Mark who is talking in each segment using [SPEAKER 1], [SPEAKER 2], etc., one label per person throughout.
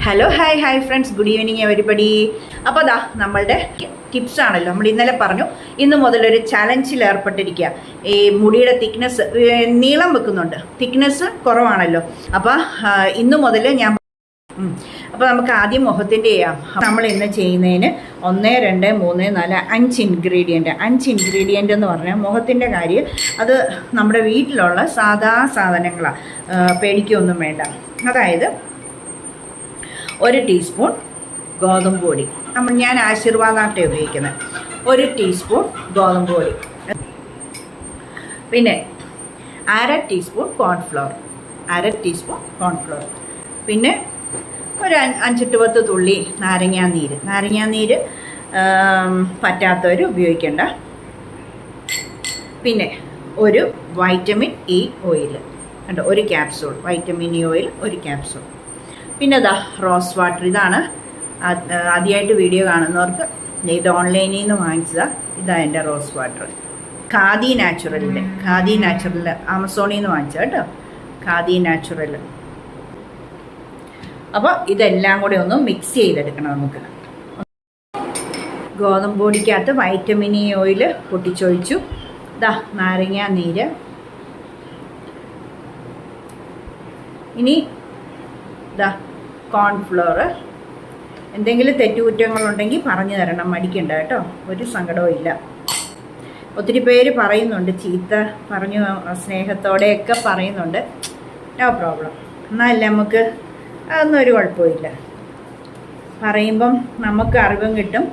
[SPEAKER 1] Hello hi friends, good evening everybody. അപ്പോൾ അതാ നമ്മളുടെ ടിപ്സ് ആണല്ലോ. നമ്മൾ ഇന്നലെ പറഞ്ഞു ഇന്ന് മുതലൊരു ചലഞ്ചിൽ ഏർപ്പെട്ടിരിക്കുക. ഈ മുടിയുടെ തിക്നെസ്, നീളം വെക്കുന്നുണ്ട്, തിക്നെസ് കുറവാണല്ലോ. അപ്പോൾ ഇന്ന് മുതൽ അപ്പോൾ നമുക്ക് ആദ്യം മുഖത്തിൻ്റെ ചെയ്യാം. നമ്മൾ ഇന്ന് ചെയ്യുന്നതിന് 1, 2, 3, 4, 5 ഇൻഗ്രീഡിയൻ്റ് എന്ന് പറഞ്ഞാൽ മുഖത്തിൻ്റെ കാര്യം അത് നമ്മുടെ വീട്ടിലുള്ള സാധാ സാധനങ്ങളാണ്, പേടിക്കൊന്നും വേണ്ട. അതായത് 1 ടീസ്പൂൺ ഗോതമ്പ് പൊടി, ഞാൻ ആശീർവാദാട്ടെ ഉപയോഗിക്കുന്നത്. 1 ടീസ്പൂൺ ഗോതമ്പ് പൊടി, പിന്നെ 1/2 ടീസ്പൂൺ കോൺഫ്ലവർ, പിന്നെ ഒരു 5-10 തുള്ളി നാരങ്ങാനീര് പറ്റാത്തവർ ഉപയോഗിക്കേണ്ട. പിന്നെ ഒരു വൈറ്റമിൻ ഇ ഓയിൽ കണ്ടോ, 1 capsule vitamin E oil, 1 capsule. പിന്നെ ഇതാ റോസ് വാട്ടർ. ഇതാണ് ആദ്യമായിട്ട് വീഡിയോ കാണുന്നവർക്ക് ഇത് ഓൺലൈനിൽ നിന്ന് വാങ്ങിച്ചതാണ്. ഇതാണ് എൻ്റെ റോസ് വാട്ടർ, ഖാദി നാച്ചുറൽ, ആമസോണിൽ നിന്ന് വാങ്ങിച്ചത് കേട്ടോ, ഖാദി നാച്ചുറൽ. അപ്പോൾ ഇതെല്ലാം കൂടെ ഒന്ന് മിക്സ് ചെയ്തെടുക്കണം നമുക്ക്. ഗോതമ്പ് പൊടിക്കകത്ത് വൈറ്റമിൻ ഇ ഓയിൽ പൊട്ടിച്ചൊഴിച്ചു. ഇതാ നാരങ്ങ നീര്. ഇനി ഇതാ കോൺഫ്ലവർ. എന്തെങ്കിലും തെറ്റുകുറ്റങ്ങളുണ്ടെങ്കിൽ പറഞ്ഞു തരണം, മടിക്കണ്ട കേട്ടോ, ഒരു സങ്കടവും ഇല്ല. ഒത്തിരി പേര് പറയുന്നുണ്ട്, ചീത്ത പറഞ്ഞു സ്നേഹത്തോടെയൊക്കെ പറയുന്നുണ്ട്, നോ പ്രോബ്ലം. എന്നാലല്ലേ നമുക്ക് അതൊന്നും ഒരു കുഴപ്പമില്ല. പറയുമ്പം നമുക്ക് അറിവും കിട്ടും,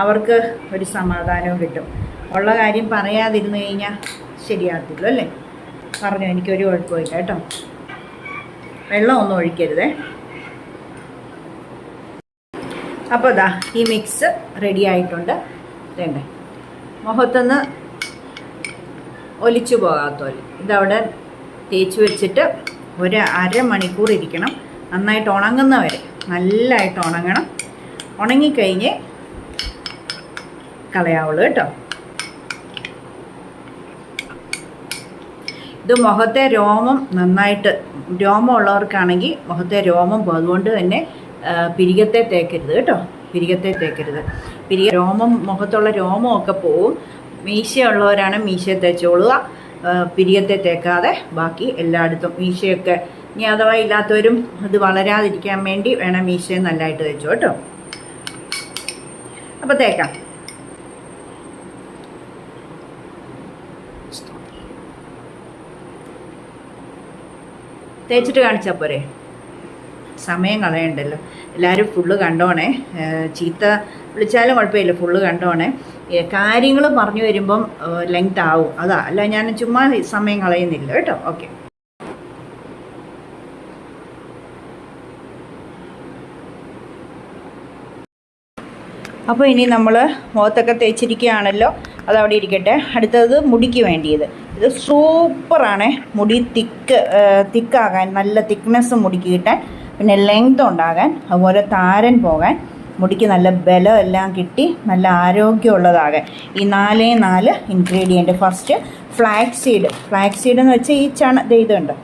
[SPEAKER 1] അവർക്ക് ഒരു സമാധാനവും കിട്ടും. ഉള്ള കാര്യം പറയാതിരുന്നു കഴിഞ്ഞാൽ ശരിയാകത്തില്ല അല്ലേ. പറഞ്ഞു, എനിക്കൊരു കുഴപ്പമില്ല കേട്ടോ. വെള്ളമൊന്നും ഒഴിക്കരുതേ. അപ്പോൾ ഇതാ ഈ മിക്സ് റെഡി ആയിട്ടുണ്ട്. വേണ്ടേ, മുഖത്തുനിന്ന് ഒലിച്ചു പോകാത്തോല് ഇതവിടെ തേച്ച് വെച്ചിട്ട് ഒരു 1/2 മണിക്കൂർ ഇരിക്കണം. നന്നായിട്ട് ഉണങ്ങുന്നവരെ, നല്ലതായിട്ട് ഉണങ്ങണം. ഉണങ്ങിക്കഴിഞ്ഞ് കളയാവുള്ളൂ കേട്ടോ. ഇത് മുഖത്തെ രോമം നന്നായിട്ട്, രോമമുള്ളവർക്കാണെങ്കിൽ മുഖത്തെ രോമം പോകും. അതുകൊണ്ട് തന്നെ പിരികത്തെ തേക്കരുത് കേട്ടോ, രോമം, മുഖത്തുള്ള രോമമൊക്കെ പോവും. മീശയുള്ളവരാണ് മീശ തേച്ചോളുക, പിരികത്തെ തേക്കാതെ ബാക്കി എല്ലായിടത്തും. മീശയൊക്കെ ഇനി അഥവാ ഇല്ലാത്തവരും അത് വളരാതിരിക്കാൻ വേണ്ടി വേണം മീശയെ നല്ലതായിട്ട് തേച്ചോ കേട്ടോ. അപ്പോൾ തേക്കാം. തേച്ചിട്ട് കാണിച്ചാൽ പോരെ, സമയം കളയണ്ടല്ലോ. എല്ലാവരും ഫുള്ള് കണ്ടോണേ, ചീത്ത വിളിച്ചാലും കുഴപ്പമില്ല, ഫുള്ള് കണ്ടോണേ. കാര്യങ്ങൾ പറഞ്ഞു വരുമ്പം ലെങ്ത് ആവും, അതാ, അല്ല ഞാൻ ചുമ്മാ സമയം കളയുന്നില്ല കേട്ടോ. ഓക്കെ. അപ്പോൾ ഇനി നമ്മൾ മുഖത്തൊക്കെ തേച്ചിരിക്കുകയാണല്ലോ, അതവിടെ ഇരിക്കട്ടെ. അടുത്തത് മുടിക്ക് വേണ്ടിയത്. ഇത് സൂപ്പറാണ്, മുടി തിക്കാകാൻ, നല്ല തിക്നെസ് മുടിക്ക് കിട്ടാൻ, പിന്നെ ലെങ്ത് ഉണ്ടാകാൻ, അതുപോലെ താരൻ പോകാൻ, മുടിക്ക് നല്ല ബലം എല്ലാം കിട്ടി നല്ല ആരോഗ്യമുള്ളതാകാൻ ഈ 4 ഇൻഗ്രീഡിയൻറ്റ്. ഫസ്റ്റ് ഫ്ലാക്സ് സീഡ് എന്ന് വെച്ചാൽ ഈ ഇതുണ്ടോ,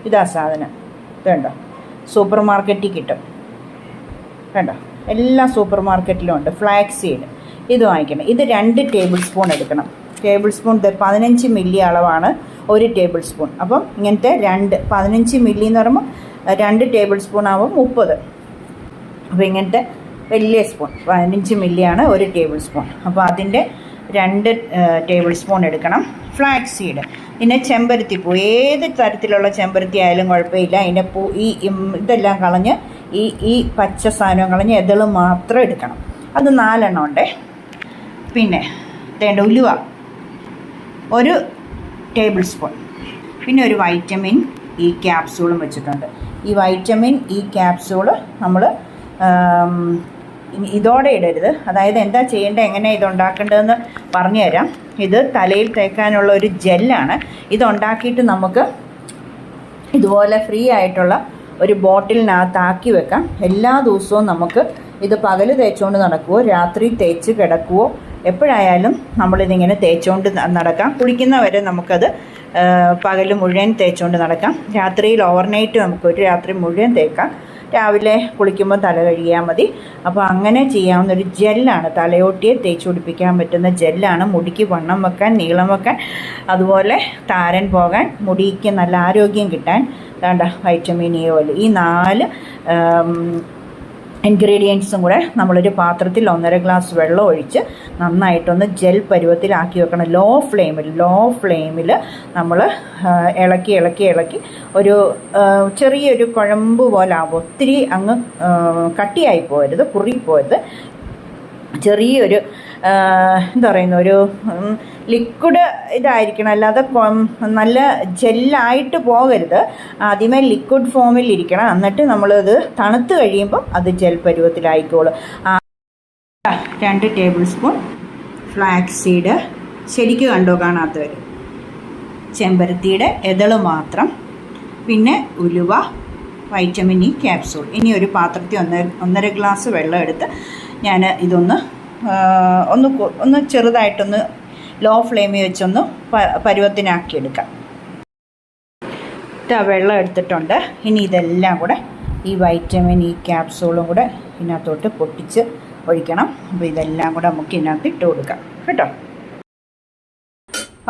[SPEAKER 1] ഇതാ സാധനം, ഇതുണ്ടോ, സൂപ്പർ മാർക്കറ്റിൽ കിട്ടും കണ്ടോ, എല്ലാ സൂപ്പർ മാർക്കറ്റിലും ഉണ്ട് ഫ്ലാക്സ് സീഡ്. ഇത് വാങ്ങിക്കണം. ഇത് 2 ടേബിൾ സ്പൂൺ എടുക്കണം. 15 മില്ലി അളവാണ് 1 ടേബിൾ സ്പൂൺ. അപ്പം ഇങ്ങനത്തെ 15 മില്ലി എന്ന് പറയുമ്പോൾ 2 ടേബിൾ സ്പൂൺ ആവും 30. അപ്പോൾ ഇങ്ങനത്തെ വലിയ സ്പൂൺ 15 മില്ലിയാണ് 1 ടേബിൾ സ്പൂൺ. അപ്പോൾ അതിൻ്റെ 2 ടേബിൾ സ്പൂൺ എടുക്കണം. ഫ്ലാക്സ് സീഡ്, പിന്നെ ചെമ്പരത്തിപ്പൂ, ഏത് തരത്തിലുള്ള ചെമ്പരത്തി ആയാലും കുഴപ്പമില്ല. അതിൻ്റെ പൂ, ഇതെല്ലാം കളഞ്ഞ് ഈ പച്ച സാധനം കളഞ്ഞ് എതള് മാത്രം എടുക്കണം. അത് 4 എണ്ണം ഉണ്ടേ. പിന്നെ ഉലുവ 1 ടേബിൾ സ്പൂൺ, പിന്നെ ഒരു വൈറ്റമിൻ ഇ ക്യാപ്സൂളും വെച്ചിട്ടുണ്ട്. ഈ വൈറ്റമിൻ ഇ ക്യാപ്സൂള് നമ്മൾ ഇതോടെ ഇടരുത്. അതായത് എന്താ ചെയ്യേണ്ടത്, എങ്ങനെ ഇതുണ്ടാക്കേണ്ടതെന്ന് പറഞ്ഞു തരാം. ഇത് തലയിൽ തേക്കാനുള്ള ഒരു ജെല്ലാണ്. ഇതുണ്ടാക്കിയിട്ട് നമുക്ക് ഇതുപോലെ ഫ്രീ ആയിട്ടുള്ള ഒരു ബോട്ടിലിനകത്താക്കി വെക്കാം. എല്ലാ ദിവസവും നമുക്ക് ഇത് പകൽ തേച്ചുകൊണ്ട് നടക്കുവോ രാത്രി തേച്ച് കിടക്കുവോ എപ്പോഴായാലും നമ്മളിതിങ്ങനെ തേച്ചുകൊണ്ട് നടക്കാം. കുളിക്കുന്നവരെ നമുക്കത് പകൽ മുഴുവൻ തേച്ചുകൊണ്ട് നടക്കാം. രാത്രിയിൽ ഓവർനൈറ്റ് നമുക്ക് ഒരു രാത്രി മുഴുവൻ തേക്കാം. രാവിലെ കുളിക്കുമ്പോൾ തല കഴുകിയാൽ മതി. അപ്പോൾ അങ്ങനെ ചെയ്യാവുന്നൊരു ജെല്ലാണ്, തലയോട്ടിയെ തേച്ച് പിടിപ്പിക്കാൻ പറ്റുന്ന ജെല്ലാണ്. മുടിക്ക് വണ്ണം വെക്കാൻ, നീളം വെക്കാൻ, അതുപോലെ താരൻ പോകാൻ, മുടിക്ക് നല്ല ആരോഗ്യം കിട്ടാൻ വേണ്ട വൈറ്റമിൻ ഇ ഓയിൽ. ഈ 4 ഇൻഗ്രീഡിയൻസും കൂടെ നമ്മളൊരു പാത്രത്തിൽ 1.5 ഗ്ലാസ് വെള്ളം ഒഴിച്ച് നന്നായിട്ടൊന്ന് ജെൽ പരുവത്തിലാക്കി വെക്കണം. ലോ ഫ്ലെയിമിൽ നമ്മൾ ഇളക്കി ഒരു ചെറിയൊരു കുഴമ്പ് പോലെ ആവും. ഒത്തിരി അങ്ങ് കട്ടിയായി പോകരുത്, കുറുകിപ്പോകരുത്. ചെറിയൊരു എന്താ പറയുന്ന ഒരു ലിക്വിഡ് ഇതായിരിക്കണം, അല്ലാതെ നല്ല ജെല്ലായിട്ട് പോകരുത്. ആദ്യമേ ലിക്വിഡ് ഫോമിൽ ഇരിക്കണം, എന്നിട്ട് നമ്മളത് തണുത്ത് കഴിയുമ്പോൾ അത് ജെൽ പരുവത്തിലായിക്കോളും. 2 ടേബിൾ സ്പൂൺ ഫ്ലാക്സ് സീഡ്, ശരിക്കും കണ്ടോ കാണാത്തവർ, ചെമ്പരത്തിയുടെ ഇതള് മാത്രം, പിന്നെ ഉലുവ, വൈറ്റമിൻ ഇ ക്യാപ്സൂൾ. ഇനി ഒരു പാത്രത്തിൽ 1.5 ഗ്ലാസ് വെള്ളം എടുത്ത് ഞാൻ ഇതൊന്ന് ഒന്ന് ചെറുതായിട്ടൊന്ന് ലോ ഫ്ലെയിമിൽ വെച്ചൊന്ന് പരുവത്തിനാക്കിയെടുക്കാം. വെള്ളം എടുത്തിട്ടുണ്ട്. ഇനി ഇതെല്ലാം കൂടെ ഈ വൈറ്റമിൻ ഇ ക്യാപ്സൂളും കൂടെ ഇതിനകത്തോട്ട് പൊട്ടിച്ച് ഒഴിക്കണം. അപ്പോൾ ഇതെല്ലാം കൂടെ നമുക്ക് ഇതിനകത്ത് ഇട്ട് കൊടുക്കാം കേട്ടോ.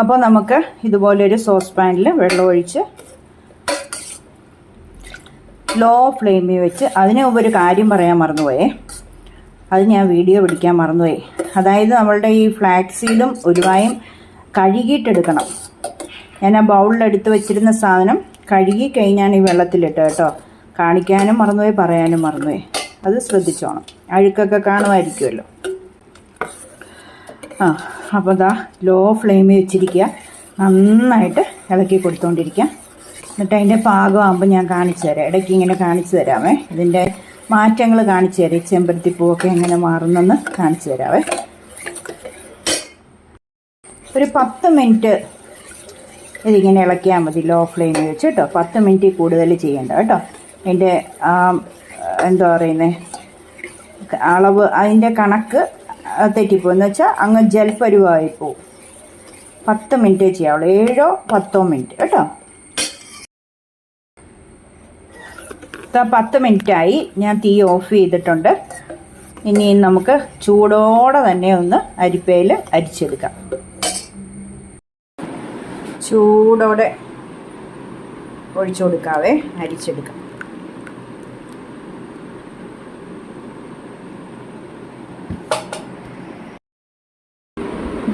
[SPEAKER 1] അപ്പോൾ നമുക്ക് ഇതുപോലൊരു സോസ് പാനിൽ വെള്ളം ഒഴിച്ച് ലോ ഫ്ലെയിമിൽ വെച്ച്, അതിന് മുമ്പ് ഒരു കാര്യം പറയാൻ മറന്നുപോയേ, അത് ഞാൻ വീഡിയോ പിടിക്കാൻ മറന്നുപോയി. അതായത് നമ്മളുടെ ഈ ഫ്ലാക്സ് സീഡും ഉലുവായും കഴുകിയിട്ടെടുക്കണം. ഞാൻ ആ ബൗളിലെടുത്ത് വെച്ചിരുന്ന സാധനം കഴുകി കഴിഞ്ഞാണ് ഈ വെള്ളത്തിലിട്ട് കേട്ടോ. കാണിക്കാനും മറന്നുപോയി, പറയാനും മറന്നുപോയി. അത് ശ്രദ്ധിച്ചോണം, അഴുക്കൊക്കെ കാണുമായിരിക്കുമല്ലോ. അപ്പോൾ ദാ ലോ ഫ്ലെയിമിൽ വെച്ചിരിക്കുക, നന്നായിട്ട് ഇളക്കി കൊടുത്തുകൊണ്ടിരിക്കുക. എന്നിട്ട് അതിൻ്റെ പാകമാകുമ്പോൾ ഞാൻ കാണിച്ചു തരാം, ഇടയ്ക്ക് ഇങ്ങനെ കാണിച്ചു തരാമേ. ഇതിൻ്റെ മാറ്റങ്ങൾ കാണിച്ചു തരാം, ചെമ്പരത്തിപ്പൂവൊക്കെ എങ്ങനെ മാറുന്നെന്ന് കാണിച്ചു തരാവേ. ഒരു 10 മിനിറ്റ് ഇതിങ്ങനെ ഇളക്കിയാൽ മതി ലോ ഫ്ലെയിമിൽ വെച്ച് കേട്ടോ. 10 മിനിറ്റ് കൂടുതൽ ചെയ്യേണ്ട കേട്ടോ. അതിൻ്റെ എന്താ പറയുന്നത് അളവ്, അതിൻ്റെ കണക്ക് തെറ്റിപ്പോയെന്ന് വെച്ചാൽ അങ്ങ് ജെൽ പരുവായി പോവും. 10 മിനിറ്റേ ചെയ്യാവുള്ളൂ, 7 10 മിനിറ്റ് കേട്ടോ. 10 മിനിറ്റായി, ഞാൻ തീ ഓഫ് ചെയ്തിട്ടുണ്ട്. ഇനി നമുക്ക് ചൂടോടെ തന്നെ ഒന്ന് അരിപ്പയിൽ അരിച്ചെടുക്കാം. ചൂടോടെ ഒഴിച്ചു കൊടുക്കാവേ, അരിച്ചെടുക്കാം.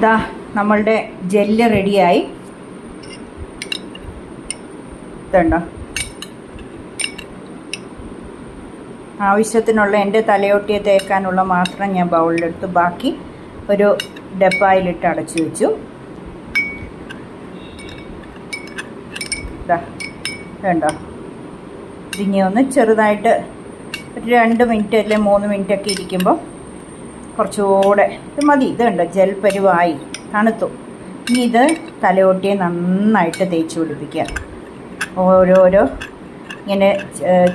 [SPEAKER 1] ദാ നമ്മളുടെ ജെല്ല് റെഡിയായി. ഇതുണ്ടോ, ആവശ്യത്തിനുള്ള എൻ്റെ തലയോട്ടിയെ തേക്കാനുള്ള മാത്രം ഞാൻ ബൗളിലെടുത്ത് ബാക്കി ഒരു ഡപ്പായിലിട്ട് അടച്ചു വെച്ചു. വേണ്ടോ, ഇതിനി ഒന്ന് ചെറുതായിട്ട് ഒരു 2 മിനിറ്റ് അല്ലെ 3 മിനിറ്റൊക്കെ ഇരിക്കുമ്പോൾ കുറച്ചുകൂടെ ഇത് മതി. ഇത് കണ്ടോ, ജെൽ പരുവായി, തണുത്തു. ഇനി ഇത് തലയോട്ടിയെ നന്നായിട്ട് തേച്ച് പിടിപ്പിക്കുക. ഓരോരോ ഇങ്ങനെ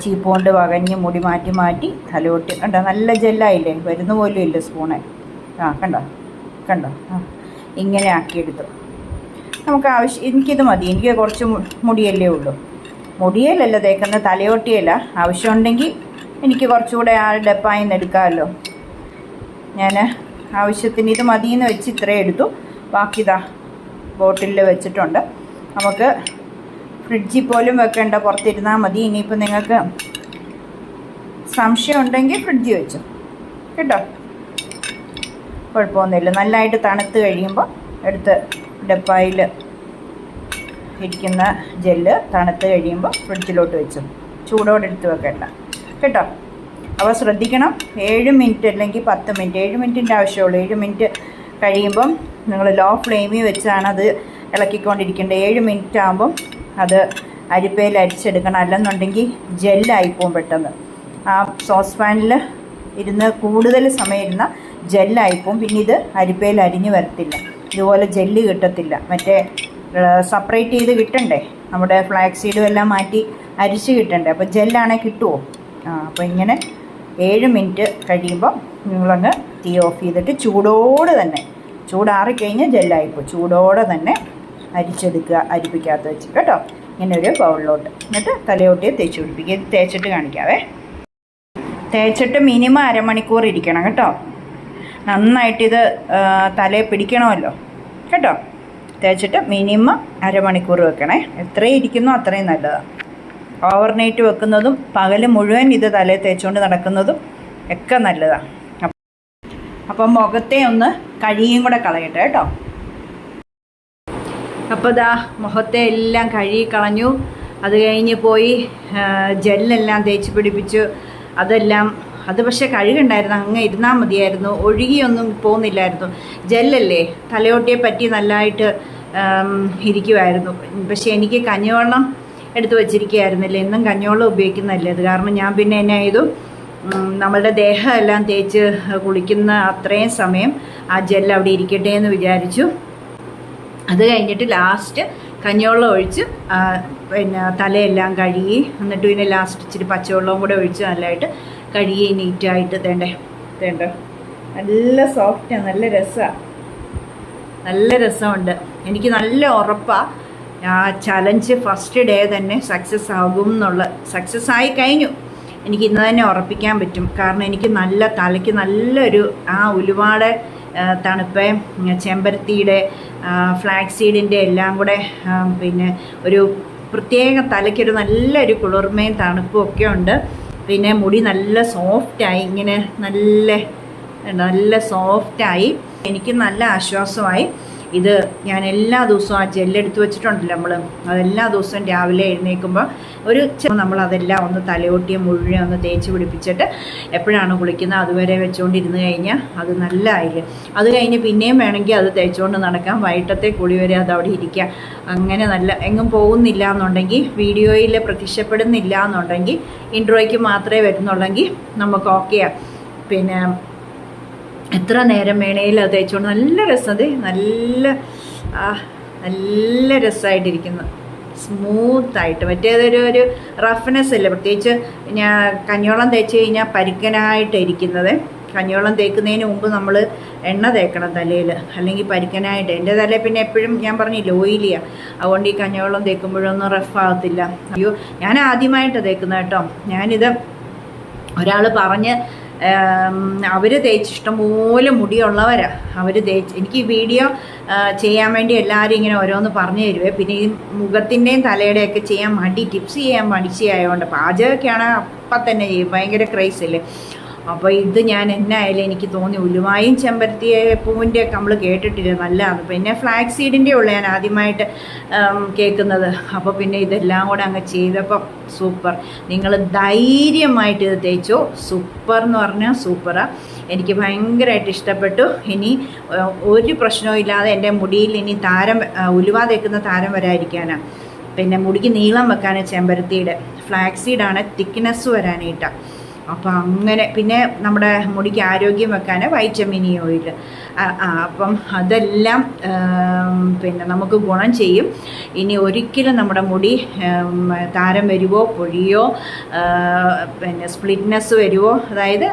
[SPEAKER 1] ചീപ്പ് കൊണ്ട് വകഞ്ഞ് മുടി മാറ്റി തലയോട്ടി കണ്ടോ, നല്ല ജെല്ലായില്ലേ, വരുന്ന പോലും ഇല്ല സ്പൂണ്. കണ്ടോ ഇങ്ങനെ ആക്കിയെടുത്തു. നമുക്ക് എനിക്കിത് മതി, എനിക്ക് കുറച്ച് മുടിയല്ലേ ഉള്ളൂ. മുടിയലല്ല തേക്കുന്ന, തലയോട്ടിയല്ല. ആവശ്യമുണ്ടെങ്കിൽ എനിക്ക് കുറച്ചുകൂടെ ആ ഡപ്പായിൽ നിന്ന് എടുക്കാമല്ലോ. ഞാൻ ആവശ്യത്തിന് ഇത് മതിയെന്ന് വെച്ച് ഇത്രയും എടുത്തു. ബാക്കി ഇതാ ബോട്ടിലിൽ വെച്ചിട്ടുണ്ട്. നമുക്ക് ഫ്രിഡ്ജിൽ പോലും വെക്കേണ്ട, പുറത്തിരുന്നാൽ മതി. ഇനിയിപ്പോൾ നിങ്ങൾക്ക് സംശയം ഉണ്ടെങ്കിൽ ഫ്രിഡ്ജിൽ വെച്ചു കേട്ടോ, കുഴപ്പമൊന്നുമില്ല. നല്ലതായിട്ട് തണുത്ത് കഴിയുമ്പോൾ എടുത്ത് ഡപ്പായിൽ ഇരിക്കുന്ന ജെല്ല് തണുത്ത് കഴിയുമ്പോൾ ഫ്രിഡ്ജിലോട്ട് വെച്ചു, ചൂടോടെ എടുത്ത് വെക്കേണ്ട കേട്ടോ. അപ്പോൾ ശ്രദ്ധിക്കണം, 7 മിനിറ്റ് അല്ലെങ്കിൽ 10 മിനിറ്റ്, 7 മിനിറ്റിൻ്റെ ആവശ്യമുള്ളൂ. 7 മിനിറ്റ് കഴിയുമ്പം നിങ്ങൾ ലോ ഫ്ലെയിമിൽ വെച്ചാണ് അത് ഇളക്കിക്കൊണ്ടിരിക്കേണ്ടത്. 7 മിനിറ്റ് ആകുമ്പം അത് അരിപ്പയിൽ അരിച്ചെടുക്കണം, അല്ലെന്നുണ്ടെങ്കിൽ ജെല്ലായിപ്പോവും പെട്ടെന്ന്. ആ സോസ് പാനിൽ ഇരുന്ന് കൂടുതൽ സമയം ഇരുന്ന ജെല്ലായിപ്പോവും. പിന്നെ ഇത് അരിപ്പയിൽ അരിഞ്ഞ് വരത്തില്ല, ഇതുപോലെ ജെല്ല് കിട്ടത്തില്ല. മറ്റേ സെപ്പറേറ്റ് ചെയ്ത് കിട്ടണ്ടേ, നമ്മുടെ ഫ്ലാക്സ് സീഡും എല്ലാം മാറ്റി അരിച്ച് കിട്ടണ്ടേ, അപ്പോൾ ജെല്ലാണേ കിട്ടുമോ? അപ്പോൾ ഇങ്ങനെ 7 മിനിറ്റ് കഴിയുമ്പോൾ നിങ്ങളങ്ങ് തീ ഓഫ് ചെയ്തിട്ട് ചൂടോടെ തന്നെ, ചൂടാറിക്കഴിഞ്ഞാൽ ജെല്ലായിപ്പോൾ ചൂടോടെ തന്നെ അരിച്ചെടുക്കുക, അരിപ്പിക്കകത്ത് വെച്ച് കേട്ടോ. ഇങ്ങനെ ഒരു ബൗളിലോട്ട്, എന്നിട്ട് തലയോട്ടിയെ തേച്ച് പിടിപ്പിക്കുക. തേച്ചിട്ട് കാണിക്കാവേ. തേച്ചിട്ട് മിനിമം അരമണിക്കൂർ ഇരിക്കണം കേട്ടോ. നന്നായിട്ടിത് തലയിൽ പിടിക്കണമല്ലോ കേട്ടോ. തേച്ചിട്ട് മിനിമം അരമണിക്കൂർ വെക്കണേ. എത്രയും ഇരിക്കുന്നോ അത്രയും നല്ലതാണ്. ഓവർനൈറ്റ് വെക്കുന്നതും പകൽ മുഴുവൻ ഇത് തലയിൽ തേച്ചുകൊണ്ട് നടക്കുന്നതും ഒക്കെ നല്ലതാണ്. അപ്പം മുഖത്തെ ഒന്ന് കഴുകിയും കൂടെ കളയട്ടെ കേട്ടോ. അപ്പോൾ ദാ മുഖത്തെ എല്ലാം കഴുകി കളഞ്ഞു. അത് കഴിഞ്ഞ് പോയി ജെല്ലെല്ലാം തേച്ച് പിടിപ്പിച്ചു. അത് പക്ഷേ കഴുകണ്ടായിരുന്നു, അങ്ങ് ഇരുന്നാൽ മതിയായിരുന്നു. ഒഴുകിയൊന്നും പോകുന്നില്ലായിരുന്നു. ജെല്ലല്ലേ, തലയോട്ടിയെ പറ്റി നല്ലതായിട്ട് ഇരിക്കുമായിരുന്നു. പക്ഷേ എനിക്ക് കഞ്ഞിവെള്ളം എടുത്ത് വച്ചിരിക്കുകയായിരുന്നില്ല. എന്നും കഞ്ഞിവെള്ളം ഉപയോഗിക്കുന്നതല്ലേ അത്. കാരണം ഞാൻ പിന്നെ എന്നാ ചെയ്തു, നമ്മളുടെ ദേഹം എല്ലാം തേച്ച് കുളിക്കുന്ന അത്രയും സമയം ആ ജെല്ല് അവിടെ ഇരിക്കട്ടെ എന്ന് വിചാരിച്ചു. അത് കഴിഞ്ഞിട്ട് ലാസ്റ്റ് കഞ്ഞിവെള്ളം ഒഴിച്ച് പിന്നെ തലയെല്ലാം കഴുകി, എന്നിട്ട് പിന്നെ ലാസ്റ്റ് ഇച്ചിരി പച്ചവെള്ളവും കൂടെ ഒഴിച്ച് നല്ലതായിട്ട് കഴുകി നീറ്റായിട്ട് തേണ്ട നല്ല സോഫ്റ്റാണ്, നല്ല രസമുണ്ട്. എനിക്ക് നല്ല ഉറപ്പാണ് ആ ചലഞ്ച് ഫസ്റ്റ് ഡേ തന്നെ സക്സസ് ആകും സക്സസ് ആയി കഴിഞ്ഞു. എനിക്ക് ഇന്ന് തന്നെ ഉറപ്പിക്കാൻ പറ്റും. കാരണം എനിക്ക് തലയ്ക്ക് നല്ലൊരു ആ ഉലുവാടെ തണുപ്പ്, ചെമ്പരത്തിയുടെ, ഫ്ലാക്സ് സീഡിൻ്റെ എല്ലാം കൂടെ പിന്നെ ഒരു പ്രത്യേക തലയ്ക്കൊരു നല്ലൊരു കുളിർമയും തണുപ്പും ഒക്കെ ഉണ്ട്. പിന്നെ മുടി നല്ല സോഫ്റ്റായി, ഇങ്ങനെ നല്ല സോഫ്റ്റായി. എനിക്ക് നല്ല ആശ്വാസമായി. ഇത് ഞാൻ എല്ലാ ദിവസവും ആ ജെല്ലെടുത്ത് വെച്ചിട്ടുണ്ടല്ലോ നമ്മൾ, അതെല്ലാ ദിവസവും രാവിലെ എഴുന്നേൽക്കുമ്പോൾ നമ്മളതെല്ലാം ഒന്ന് തലയോട്ടിയെ മുഴുവൻ ഒന്ന് തേച്ച് പിടിപ്പിച്ചിട്ട് എപ്പോഴാണ് കുളിക്കുന്നത് അതുവരെ വെച്ചുകൊണ്ടിരുന്ന് കഴിഞ്ഞാൽ അത് നല്ല ആയില്ലേ. അത് കഴിഞ്ഞ് പിന്നെയും വേണമെങ്കിൽ അത് തേച്ചുകൊണ്ട് നടക്കാം. വൈകിട്ടത്തെ കുളി വരെ അത് അവിടെ ഇരിക്കുക. അങ്ങനെ നല്ല എങ്ങും പോകുന്നില്ല എന്നുണ്ടെങ്കിൽ, വീഡിയോയിൽ പ്രത്യക്ഷപ്പെടുന്നില്ല എന്നുണ്ടെങ്കിൽ, ഇൻട്രോയ്ക്ക് മാത്രമേ വരുന്നുള്ളെങ്കിൽ നമുക്ക് ഓക്കെയാണ്. പിന്നെ എത്ര നേരം വേണേലും അത് തേച്ചുകൊണ്ട് നല്ല രസം, നല്ല രസമായിട്ടിരിക്കുന്നു, സ്മൂത്തായിട്ട്. മറ്റേതൊരു റഫ്നെസ് ഇല്ല. പ്രത്യേകിച്ച് ഞാൻ കഞ്ഞിവെള്ളം തേച്ച് കഴിഞ്ഞാൽ പരിക്കനായിട്ടിരിക്കുന്നത്. കഞ്ഞിവെള്ളം തേക്കുന്നതിന് മുമ്പ് നമ്മൾ എണ്ണ തേക്കണം തലയിൽ, അല്ലെങ്കിൽ പരിക്കനായിട്ട്. എൻ്റെ തലയിൽ പിന്നെ എപ്പോഴും ഞാൻ പറഞ്ഞില്ല ഓയിലിയാണ്, അതുകൊണ്ട് ഈ കഞ്ഞിവെള്ളം തേക്കുമ്പോഴൊന്നും റഫാകത്തില്ല. അയ്യോ, ഞാൻ ആദ്യമായിട്ടാണ് തേക്കുന്നത് കേട്ടോ. ഞാനിത് ഒരാൾ പറഞ്ഞ് അവർ തേച്ച് ഇഷ്ടംപോലെ മുടിയുള്ളവരാണ്. അവർ തേച്ച് എനിക്ക് ഈ വീഡിയോ ചെയ്യാൻ വേണ്ടി എല്ലാവരും ഇങ്ങനെ ഓരോന്ന് പറഞ്ഞു തരുവേ. പിന്നെ ഈ മുഖത്തിൻ്റെയും തലയുടെയൊക്കെ ചെയ്യാൻ ടിപ്സ് ചെയ്യാൻ മടിച്ചായതുകൊണ്ട്, പാചകമൊക്കെയാണ് അപ്പം തന്നെ ചെയ്യും, ഭയങ്കര ക്രൈസില്ലേ. അപ്പോൾ ഇത് ഞാൻ എന്നായാലും എനിക്ക് തോന്നി ഉലുവായും ചെമ്പരത്തി പൂവിൻ്റെ ഒക്കെ നമ്മൾ കേട്ടിട്ടില്ല, നല്ലതാണ്. പിന്നെ ഫ്ലാക്സ് സീഡിൻ്റെ ഉള്ള ഞാൻ ആദ്യമായിട്ട് കേൾക്കുന്നത്. അപ്പോൾ പിന്നെ ഇതെല്ലാം കൂടെ അങ്ങ് ചെയ്തപ്പം സൂപ്പർ. നിങ്ങൾ ധൈര്യമായിട്ട് ഇത് തേച്ചോ. സൂപ്പർ എന്ന് പറഞ്ഞാൽ സൂപ്പറാണ്. എനിക്ക് ഭയങ്കരമായിട്ട് ഇഷ്ടപ്പെട്ടു. ഇനി ഒരു പ്രശ്നവും ഇല്ലാതെ എൻ്റെ മുടിയിൽ ഇനി ഉലുവ തേക്കുന്ന താരം വരാതിരിക്കാനാണ്. പിന്നെ മുടിക്ക് നീളം വെക്കാനാണ് ചെമ്പരത്തിയുടെ, ഫ്ലാക്സ് സീഡാണ് തിക്നെസ് വരാനായിട്ടാണ്. അപ്പം അങ്ങനെ പിന്നെ നമ്മുടെ മുടിക്ക് ആരോഗ്യം വെക്കാൻ വൈറ്റമിൻ ഇ ഓയിൽ. അപ്പം അതെല്ലാം പിന്നെ നമുക്ക് ഗുണം ചെയ്യും. ഇനി ഒരിക്കലും നമ്മുടെ മുടി താരം വരുവോ പൊഴിയോ പിന്നെ സ്പ്ലിറ്റ്നെസ് വരുവോ, അതായത്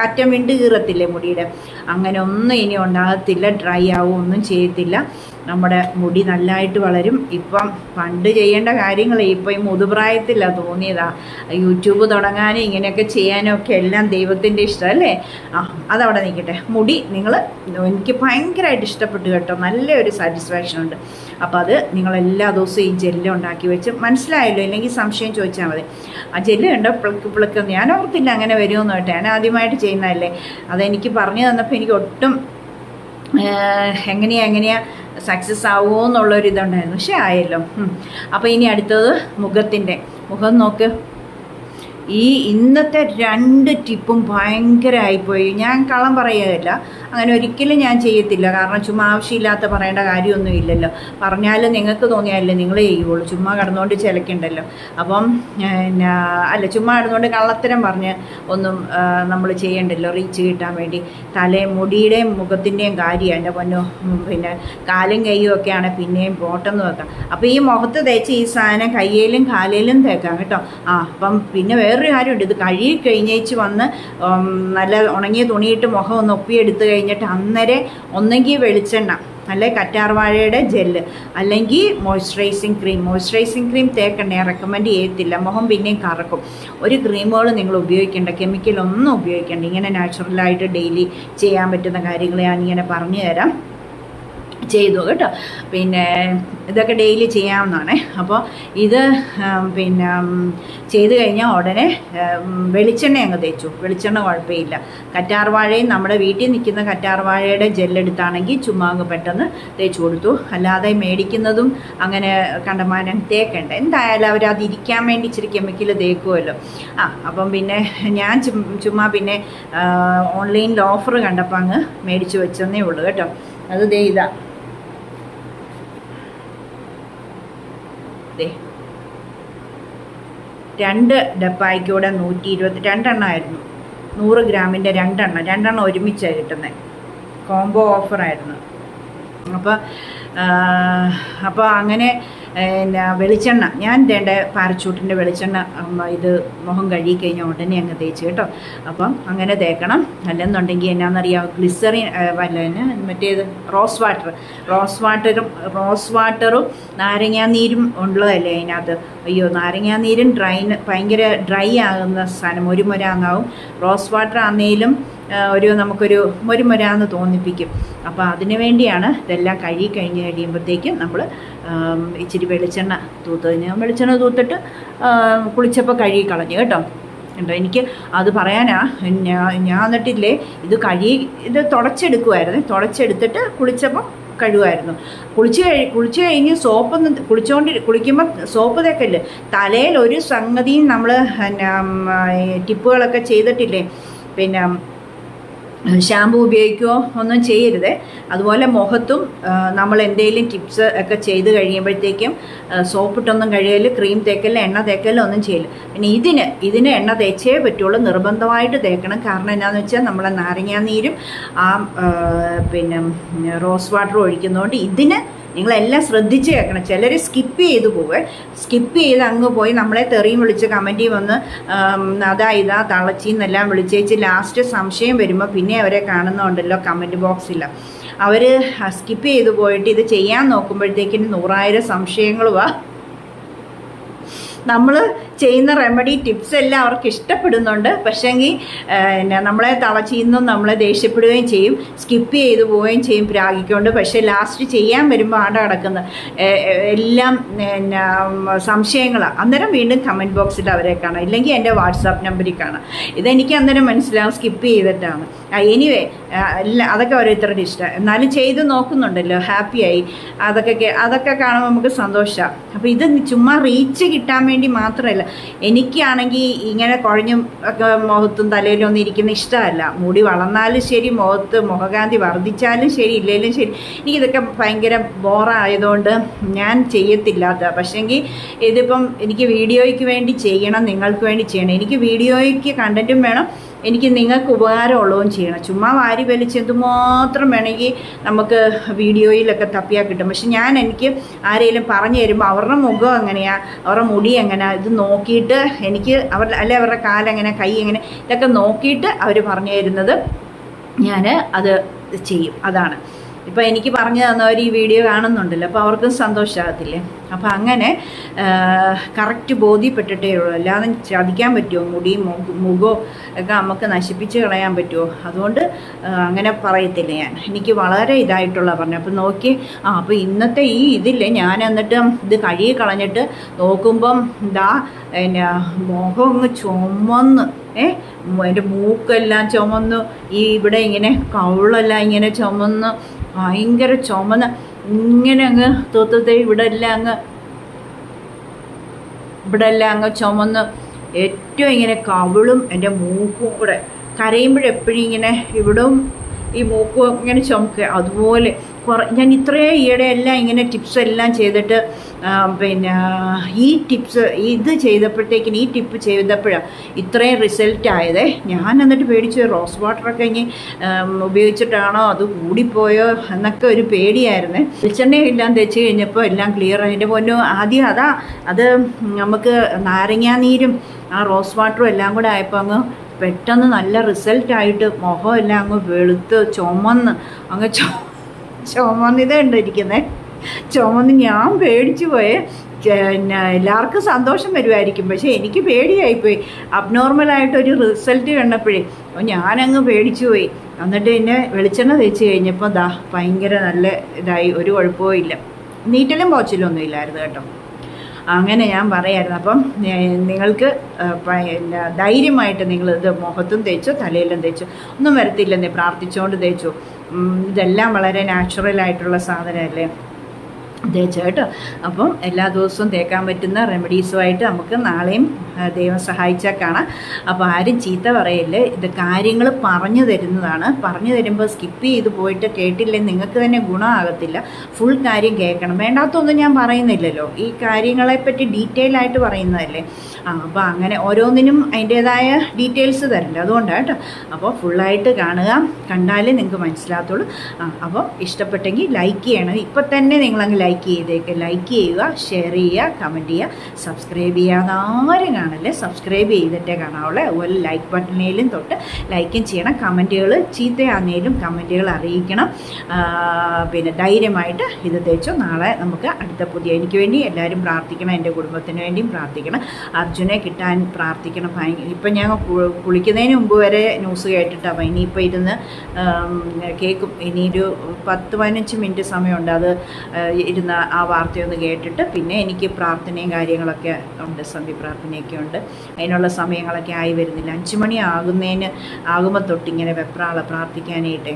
[SPEAKER 1] അറ്റം വിണ്ട് കീറത്തില്ലേ മുടിയുടെ, അങ്ങനെ ഒന്നും ഇനി ഉണ്ടാകത്തില്ല. ഡ്രൈ ആവും ഒന്നും ചെയ്യത്തില്ല. നമ്മുടെ മുടി നല്ലതായിട്ട് വളരും. ഇപ്പം പണ്ട് ചെയ്യേണ്ട കാര്യങ്ങൾ ഇപ്പം ഈ മുതുപ്രായത്തിലാണ് തോന്നിയതാണ്. യൂട്യൂബ് തുടങ്ങാനും ഇങ്ങനെയൊക്കെ ചെയ്യാനും ഒക്കെ എല്ലാം ദൈവത്തിൻ്റെ ഇഷ്ടമല്ലേ. അതവിടെ നിൽക്കട്ടെ. മുടി എനിക്ക് ഭയങ്കരമായിട്ട് ഇഷ്ടപ്പെട്ടു കേട്ടോ. നല്ലൊരു സാറ്റിസ്ഫാക്ഷൻ ഉണ്ട്. അപ്പോൾ അത് നിങ്ങളെല്ലാ ദിവസവും ഈ ജെല്ല് ഉണ്ടാക്കി വെച്ച്, മനസ്സിലായല്ലോ, ഇല്ലെങ്കിൽ സംശയം ചോദിച്ചാൽ മതി. ആ ജെല്ല് കണ്ടോ പിളക്ക് ഞാൻ ഓർത്തില്ല അങ്ങനെ വരുമെന്ന് കേട്ടോ. ഞാൻ ആദ്യമായിട്ട് ചെയ്യുന്നതല്ലേ. അതെനിക്ക് പറഞ്ഞു തന്നപ്പോൾ എനിക്ക് ഒട്ടും എങ്ങനെയാ സക്സസ് ആവുമോ എന്നുള്ളൊരിതുണ്ടായിരുന്നു. പക്ഷേ ആയല്ലോ. അപ്പോൾ ഇനി അടുത്തത് മുഖം നോക്ക്. ഈ ഇന്നത്തെ 2 ടിപ്പും ഭയങ്കരമായിപ്പോയി. ഞാൻ കള്ളം പറയുകയില്ല, അങ്ങനെ ഒരിക്കലും ഞാൻ ചെയ്യത്തില്ല. കാരണം ചുമ്മാ ആവശ്യമില്ലാത്ത പറയേണ്ട കാര്യമൊന്നും ഇല്ലല്ലോ. പറഞ്ഞാലും നിങ്ങൾക്ക് തോന്നിയാലേ നിങ്ങൾ ചെയ്യുള്ളൂ. ചുമ്മാ കിടന്നുകൊണ്ട് ചിലക്കുണ്ടല്ലോ. അപ്പം അല്ല, ചുമ്മാ കിടന്നുകൊണ്ട് കള്ളത്തരം പറഞ്ഞ് ഒന്നും നമ്മൾ ചെയ്യണ്ടല്ലോ റീച്ച് കിട്ടാൻ വേണ്ടി. മുടിയുടെയും മുഖത്തിൻ്റെയും കാര്യം എൻ്റെ പൊന്നോ. പിന്നെ കാലും കൈയും ഒക്കെയാണ് പിന്നെയും പോട്ടെന്ന് വെക്കാം. അപ്പോൾ ഈ മുഖത്ത് തേച്ച് ഈ സാധനം കയ്യിലും കാലിലും തേക്കാം കേട്ടോ. അപ്പം പിന്നെ വേറൊരു കാര്യമുണ്ട്. ഇത് കഴുകി കഴിഞ്ഞേച്ച് വന്ന് നല്ല ഉണങ്ങിയ തുണിയിട്ട് മുഖം ഒന്ന് ഒപ്പിയെടുത്ത് കഴിഞ്ഞിട്ട് അന്നേരം ഒന്നെങ്കിൽ വെളിച്ചെണ്ണ, അല്ലെ കറ്റാർവാഴയുടെ ജെല്ല്, അല്ലെങ്കിൽ മോയ്സ്ചറൈസിങ് ക്രീം തേക്കണ്ട, ഞാൻ റെക്കമെൻഡ് ചെയ്യത്തില്ല. മുഖം പിന്നെയും കറക്കും. ഒരു ക്രീമുകൾ നിങ്ങൾ ഉപയോഗിക്കേണ്ട, കെമിക്കലൊന്നും ഉപയോഗിക്കേണ്ട. ഇങ്ങനെ നാച്ചുറലായിട്ട് ഡെയിലി ചെയ്യാൻ പറ്റുന്ന കാര്യങ്ങൾ ഞാനിങ്ങനെ പറഞ്ഞു തരാം. ചെയ്തു കേട്ടോ. പിന്നെ ഇതൊക്കെ ഡെയിലി ചെയ്യാവുന്നതാണ്. അപ്പോൾ ഇത് പിന്നെ ചെയ്ത് കഴിഞ്ഞാൽ ഉടനെ വെളിച്ചെണ്ണ അങ്ങ് തേച്ചു. വെളിച്ചെണ്ണ കുഴപ്പമില്ല. കറ്റാർവാഴയും നമ്മുടെ വീട്ടിൽ നിൽക്കുന്ന കറ്റാർവാഴയുടെ ജെല്ലെടുത്താണെങ്കിൽ ചുമ്മാ അങ്ങ് പെട്ടെന്ന് തേച്ച് കൊടുത്തു. അല്ലാതെ മേടിക്കുന്നതും അങ്ങനെ കണ്ടമാനം തേക്കണ്ട. എന്തായാലും അവരത് ഇരിക്കാൻ വേണ്ടി ഇച്ചിരി കെമിക്കൽ തേക്കുമല്ലോ. അപ്പം പിന്നെ ഞാൻ ചുമ്മാ പിന്നെ ഓൺലൈനിൽ ഓഫർ കണ്ടപ്പോൾ അങ്ങ് മേടിച്ച് വെച്ചെന്നേ ഉള്ളൂ കേട്ടോ. അത് ദേ ഇതാ, 2 ഡപ്പായിക്കൂടെ 122 ആയിരുന്നു. 100 ഗ്രാമിൻ്റെ 2 എണ്ണം ഒരുമിച്ചാണ് കിട്ടുന്നത്. കോംബോ ഓഫറായിരുന്നു. അപ്പോൾ അങ്ങനെ വെളിച്ചെണ്ണ ഞാൻ തേണ്ട പാരച്ചൂട്ടിൻ്റെ വെളിച്ചെണ്ണ ഇത് മുഖം കഴുകി കഴിഞ്ഞാൽ ഉടനെ അങ്ങ് തേച്ച് കേട്ടോ. അപ്പം അങ്ങനെ തേക്കണം. അല്ലെന്നുണ്ടെങ്കിൽ എന്നാണെന്നറിയാം, ഗ്ലിസറിൻ മറ്റേത് റോസ് വാട്ടറും നാരങ്ങാനീരും ഉള്ളതല്ലേ അതിനകത്ത്. അയ്യോ, നാരങ്ങാനീരും ഭയങ്കര ഡ്രൈ ആകുന്ന സാധനം, മുരാന്നാവും. റോസ് വാട്ടർ ആണെങ്കിലും നമുക്കൊരു മുരാന്ന് തോന്നിപ്പിക്കും. അപ്പോൾ അതിന് വേണ്ടിയാണ് ഇതെല്ലാം കഴിയുമ്പോഴത്തേക്കും നമ്മൾ ഇച്ചിരി വെളിച്ചെണ്ണ ഞാൻ വെളിച്ചെണ്ണ തൂത്തിട്ട് കുളിച്ചപ്പോൾ കഴുകി കളഞ്ഞു കേട്ടോ. ഉണ്ടോ, എനിക്ക് അത് പറയാനാ. ഞാൻ എന്നിട്ടില്ലേ ഇത് തുടച്ചെടുത്തിട്ട് കുളിച്ചപ്പോൾ കഴുകുമായിരുന്നു. കുളിച്ച് കഴിഞ്ഞ് കുളിക്കുമ്പോൾ സോപ്പ് തേക്കല്ലേ. തലയിൽ ഒരു സംഗതിയും നമ്മൾ ടിപ്പുകളൊക്കെ ചെയ്തിട്ടില്ലേ, പിന്നെ ഷാമ്പു ഉപയോഗിക്കുകയോ ഒന്നും ചെയ്യരുത്. അതുപോലെ മുഖത്തും നമ്മൾ എന്തെങ്കിലും ടിപ്സ് ഒക്കെ ചെയ്ത് കഴിയുമ്പോഴത്തേക്കും സോപ്പിട്ടൊന്നും കഴിയല്, ക്രീം തേക്കല്, എണ്ണ തേക്കല് ഒന്നും ചെയ്യില്ല. പിന്നെ ഇതിന് എണ്ണ തേച്ചേ പറ്റുള്ളൂ, നിർബന്ധമായിട്ട് തേക്കണം. കാരണം എന്താണെന്ന് വെച്ചാൽ നമ്മളെ നാരങ്ങാനീരും പിന്നെ റോസ് വാട്ടറും ഒഴിക്കുന്നതുകൊണ്ട് ഇതിന് നിങ്ങളെല്ലാം ശ്രദ്ധിച്ച് കേൾക്കണം. ചിലർ സ്കിപ്പ് ചെയ്ത് അങ്ങ് പോയി നമ്മളെ തെറിയും വിളിച്ച് കമൻറ്റ് വന്ന് ഇതാ തളച്ചിന്നെല്ലാം വിളിച്ചേച്ച് ലാസ്റ്റ് സംശയം വരുമ്പോൾ പിന്നെ അവരെ കാണുന്നുണ്ടല്ലോ കമൻറ്റ് ബോക്സില്ല. അവർ സ്കിപ്പ് ചെയ്ത് പോയിട്ട് ഇത് ചെയ്യാൻ നോക്കുമ്പോഴത്തേക്കിന് 100,000 സംശയങ്ങളുമാണ്. നമ്മൾ ചെയ്യുന്ന റെമഡി ടിപ്സ് എല്ലാം അവർക്ക് ഇഷ്ടപ്പെടുന്നുണ്ട്. പക്ഷേങ്കിൽ നമ്മളെ തളച്ചിന്നും നമ്മളെ ദേഷ്യപ്പെടുകയും ചെയ്യും, സ്കിപ്പ് ചെയ്തു പോവുകയും ചെയ്യും പ്രാഗിക്കൊണ്ട്. പക്ഷേ ലാസ്റ്റ് ചെയ്യാൻ വരുമ്പോൾ ആടെ കിടക്കുന്ന എല്ലാം സംശയങ്ങളാണ്. അന്നേരം വീണ്ടും കമൻറ്റ് ബോക്സിൽ അവരെ കാണാം, ഇല്ലെങ്കിൽ എൻ്റെ വാട്സാപ്പ് നമ്പറിൽ കാണാം. ഇതെനിക്ക് അന്നേരം മനസ്സിലാവും സ്കിപ്പ് ചെയ്തിട്ടാണ്. എനിവേ അതൊക്കെ ഓരോരുത്തരുടെ ഇഷ്ടം. എന്നാലും ചെയ്ത് നോക്കുന്നുണ്ടല്ലോ, ഹാപ്പിയായി. അതൊക്കെ കാണുമ്പോൾ നമുക്ക് സന്തോഷമാണ്. അപ്പോൾ ഇത് ചുമ്മാ റീച്ച് കിട്ടാൻ വേണ്ടി മാത്രമല്ല, എനിക്കാണെങ്കിൽ ഇങ്ങനെ കുഴഞ്ഞും ഒക്കെ മുഖത്തും തലയിലും ഒന്നും ഇരിക്കുന്ന ഇഷ്ടമല്ല. മുടി വളർന്നാലും ശരി, മുഖകാന്തി വർദ്ധിച്ചാലും ശരി, ഇല്ലെങ്കിലും ശരി, എനിക്കിതൊക്കെ ഭയങ്കര ബോറായതുകൊണ്ട് ഞാൻ ചെയ്യത്തില്ലാത്ത. പക്ഷേങ്കിൽ ഇതിപ്പം എനിക്ക് വീഡിയോയ്ക്ക് വേണ്ടി ചെയ്യണം, നിങ്ങൾക്ക് വേണ്ടി ചെയ്യണം. എനിക്ക് വീഡിയോയ്ക്ക് കണ്ടൻറ്റും വേണം, എനിക്ക് നിങ്ങൾക്ക് ഉപകാരമുള്ളതും ചെയ്യണം. ചുമ്മാ വാരി വലിച്ച് എന്തുമാത്രം വേണമെങ്കിൽ നമുക്ക് വീഡിയോയിലൊക്കെ തപ്പിയാൽ കിട്ടും. പക്ഷെ എനിക്ക് ആരെങ്കിലും പറഞ്ഞു തരുമ്പോൾ അവരുടെ മുഖം എങ്ങനെയാണ്, അവരുടെ മുടി എങ്ങനെയാണ്, ഇത് നോക്കിയിട്ട് എനിക്ക് അവരുടെ കാലെങ്ങനെ, കൈ എങ്ങനെ, ഇതൊക്കെ നോക്കിയിട്ട് അവർ പറഞ്ഞു തരുന്നത് ഞാൻ അത് ചെയ്യും. അതാണ് ഇപ്പോൾ എനിക്ക് പറഞ്ഞു തന്നവർ ഈ വീഡിയോ കാണുന്നുണ്ടല്ലോ, അപ്പോൾ അവർക്കും സന്തോഷമാകത്തില്ലേ. അപ്പോൾ അങ്ങനെ കറക്റ്റ് ബോധ്യപ്പെട്ടിട്ടേ ഉള്ളൂ. അല്ലാതെ ചതിക്കാൻ പറ്റുമോ? മുടിയും മുഖവും ഒക്കെ നമുക്ക് നശിപ്പിച്ച് കളയാൻ പറ്റുമോ? അതുകൊണ്ട് അങ്ങനെ പറയത്തില്ല ഞാൻ. എനിക്ക് വളരെ ഇതായിട്ടുള്ള പറഞ്ഞു. അപ്പോൾ നോക്കി അപ്പോൾ ഇന്നത്തെ ഈ ഇതില്ലേ, ഞാൻ എന്നിട്ട് ഇത് കഴുകി കളഞ്ഞിട്ട് നോക്കുമ്പം പിന്നെ മുഖം അങ്ങ് ചുമന്ന് എൻ്റെ മൂക്കെല്ലാം ചുമന്നു, ഈ ഇവിടെ ഇങ്ങനെ കവിളെല്ലാം ഇങ്ങനെ ചുമന്ന് ഭയങ്കര ചുമന്ന് ഇങ്ങനെ അങ്ങ് ഇവിടെ എല്ലാം അങ്ങ് ചുമന്ന് ഏറ്റവും ഇങ്ങനെ കവിളും എൻ്റെ മൂക്കും കൂടെ കരയുമ്പോഴെപ്പോഴും ഇങ്ങനെ ഇവിടും ഈ മൂക്കും ഇങ്ങനെ ചുമക്കുക. അതുപോലെ ഞാൻ ഇത്രയും ഈയിടെ എല്ലാം ഇങ്ങനെ ടിപ്സ് എല്ലാം ചെയ്തിട്ട് പിന്നെ ഈ ടിപ്പ് ചെയ്തപ്പോഴാണ് ഇത്രയും റിസൾട്ട് ആയത്. ഞാൻ എന്നിട്ട് പേടിച്ചു, റോസ് വാട്ടറൊക്കെ ഇനി ഉപയോഗിച്ചിട്ടാണോ അത് കൂടിപ്പോയോ എന്നൊക്കെ ഒരു പേടിയായിരുന്നു. വെളിച്ചെണ്ണയെല്ലാം തേച്ച് കഴിഞ്ഞപ്പോൾ എല്ലാം ക്ലിയർ. അതിൻ്റെ പൊന്നു ആദ്യം അത് നമുക്ക് നാരങ്ങാനീരും ആ റോസ് വാട്ടറും എല്ലാം കൂടെ ആയപ്പോൾ അങ്ങ് പെട്ടെന്ന് നല്ല റിസൾട്ടായിട്ട് മുഖം എല്ലാം അങ്ങ് വെളുത്ത് ചുമന്ന് അങ്ങ് ചുമന്നിത ഉണ്ടിരിക്കുന്നത്. ചുമന്ന് ഞാൻ പേടിച്ചു പോയേ. പിന്നെ എല്ലാവർക്കും സന്തോഷം വരുമായിരിക്കും, പക്ഷേ എനിക്ക് പേടിയായിപ്പോയി. അബ്നോർമലായിട്ടൊരു റിസൾട്ട് കണ്ടപ്പോഴേ ഞാനങ്ങ് പേടിച്ചു പോയി. എന്നിട്ട് പിന്നെ വെളിച്ചെണ്ണ തേച്ച് കഴിഞ്ഞപ്പോൾ ഭയങ്കര നല്ല ഇതായി, ഒരു കുഴപ്പവും ഇല്ല. നീറ്റലും പോച്ചിലൊന്നും ഇല്ലായിരുന്നു കേട്ടോ. അങ്ങനെ ഞാൻ പറയായിരുന്നു. അപ്പം നിങ്ങൾക്ക് ധൈര്യമായിട്ട് നിങ്ങളിത് മുഖത്തും തേച്ചോ തലയിലും തേച്ചോ, ഒന്നും വരത്തില്ലെന്നേ, പ്രാർത്ഥിച്ചുകൊണ്ട് തേച്ചോ. ഇതെല്ലാം വളരെ നാച്ചുറലായിട്ടുള്ള സാധനമല്ലേ തേച്ച് കേട്ടോ. അപ്പം എല്ലാ ദിവസവും തേക്കാൻ പറ്റുന്ന റെമഡീസുമായിട്ട് നമുക്ക് നാളെയും ദൈവം സഹായിച്ചാൽ കാണാം. അപ്പോൾ ആരും ചീത്ത പറയല്ലേ, ഇത് കാര്യങ്ങൾ പറഞ്ഞു തരുന്നതാണ്. പറഞ്ഞു തരുമ്പോൾ സ്കിപ്പ് ചെയ്ത് പോയിട്ട് കേട്ടില്ലേ നിങ്ങൾക്ക് തന്നെ ഗുണമാകത്തില്ല. ഫുൾ കാര്യം കേൾക്കണം. വേണ്ടാത്തൊന്നും ഞാൻ പറയുന്നില്ലല്ലോ, ഈ കാര്യങ്ങളെപ്പറ്റി ഡീറ്റെയിൽ ആയിട്ട് പറയുന്നതല്ലേ. അപ്പോൾ അങ്ങനെ ഓരോന്നിനും അതിൻ്റേതായ ഡീറ്റെയിൽസ് തരണ്ട, അതുകൊണ്ടാണ് കേട്ടോ. അപ്പോൾ ഫുള്ളായിട്ട് കാണുക, കണ്ടാലേ നിങ്ങൾക്ക് മനസ്സിലാകത്തുള്ളൂ. അപ്പോൾ ഇഷ്ടപ്പെട്ടെങ്കിൽ ലൈക്ക് ചെയ്യണം. ഇപ്പം തന്നെ നിങ്ങളങ്ങ് ലൈക്ക് ചെയ്തേക്ക്. ലൈക്ക് ചെയ്യുക, ഷെയർ ചെയ്യുക, കമൻറ്റ് ചെയ്യുക, സബ്സ്ക്രൈബ് ചെയ്യാതെ ആരും കാണല്ലേ, സബ്സ്ക്രൈബ് ചെയ്തിട്ടേ കാണാവുള്ളൂ. അതുപോലെ ലൈക്ക് ബട്ടണിലും തൊട്ട് ലൈക്കും ചെയ്യണം. കമൻറ്റുകൾ ചീത്തയാന്നേലും കമൻറ്റുകൾ അറിയിക്കണം. പിന്നെ ധൈര്യമായിട്ട് ഇത് തേച്ചു. നാളെ നമുക്ക് അടുത്ത പുതിയ, എനിക്ക് വേണ്ടി എല്ലാവരും പ്രാർത്ഥിക്കണം, എൻ്റെ കുടുംബത്തിന് വേണ്ടിയും പ്രാർത്ഥിക്കണം, അർജുനെ കിട്ടാൻ പ്രാർത്ഥിക്കണം. ഇപ്പം ഞാൻ കുളിക്കുന്നതിന് മുമ്പ് വരെ ന്യൂസ് കേട്ടിട്ടാണ്. ഇനിയിപ്പോൾ ഇരുന്ന് കേൾക്കും. ഇനിയൊരു 10-15 മിനിറ്റ് സമയമുണ്ട്. അത് ഇരുന്ന് ആ വാർത്തയൊന്ന് കേട്ടിട്ട് പിന്നെ എനിക്ക് പ്രാർത്ഥനയും കാര്യങ്ങളൊക്കെ ഉണ്ട്, സന്ധ്യ പ്രാർത്ഥനയൊക്കെ ഉണ്ട്. അതിനുള്ള സമയങ്ങളൊക്കെ ആയി വരുന്നില്ല. 5 മണി ആകുമ്പോൾ തൊട്ടിങ്ങനെ വെപ്രാള പ്രാർത്ഥിക്കാനായിട്ടേ.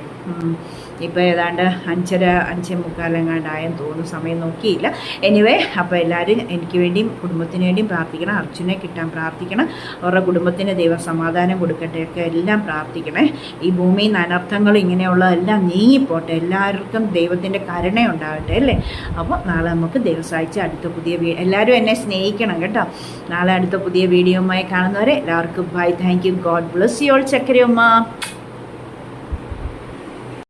[SPEAKER 1] ഇപ്പോൾ ഏതാണ്ട് 5:30-5:45 തോന്നുന്നു, സമയം നോക്കിയില്ല. എനിവേ, അപ്പോൾ എല്ലാവരും എനിക്ക് വേണ്ടിയും കുടുംബത്തിന് വേണ്ടിയും പ്രാർത്ഥിക്കണം. അർജുനെ കിട്ടാൻ പ്രാർത്ഥിക്കണം. അവരുടെ കുടുംബത്തിന് ദൈവം സമാധാനം കൊടുക്കട്ടെ ഒക്കെ എല്ലാം പ്രാർത്ഥിക്കണേ. ഈ ഭൂമിയിൽ നിന്ന് അനർത്ഥങ്ങൾ ഇങ്ങനെയുള്ളതെല്ലാം നീങ്ങിപ്പോട്ടെ. എല്ലാവർക്കും ദൈവത്തിൻ്റെ കരുണയുണ്ടാകട്ടെ അല്ലേ. അപ്പോൾ നാളെ നമുക്ക് ദൈവം സഹായിച്ച് അടുത്ത പുതിയ എല്ലാവരും എന്നെ സ്നേഹിക്കണം കേട്ടോ. നാളെ അടുത്ത പുതിയ വീഡിയോയുമായി കാണുന്നവരെ എല്ലാവർക്കും bye. Thank you. God bless you all. ചക്കരയമ്മ.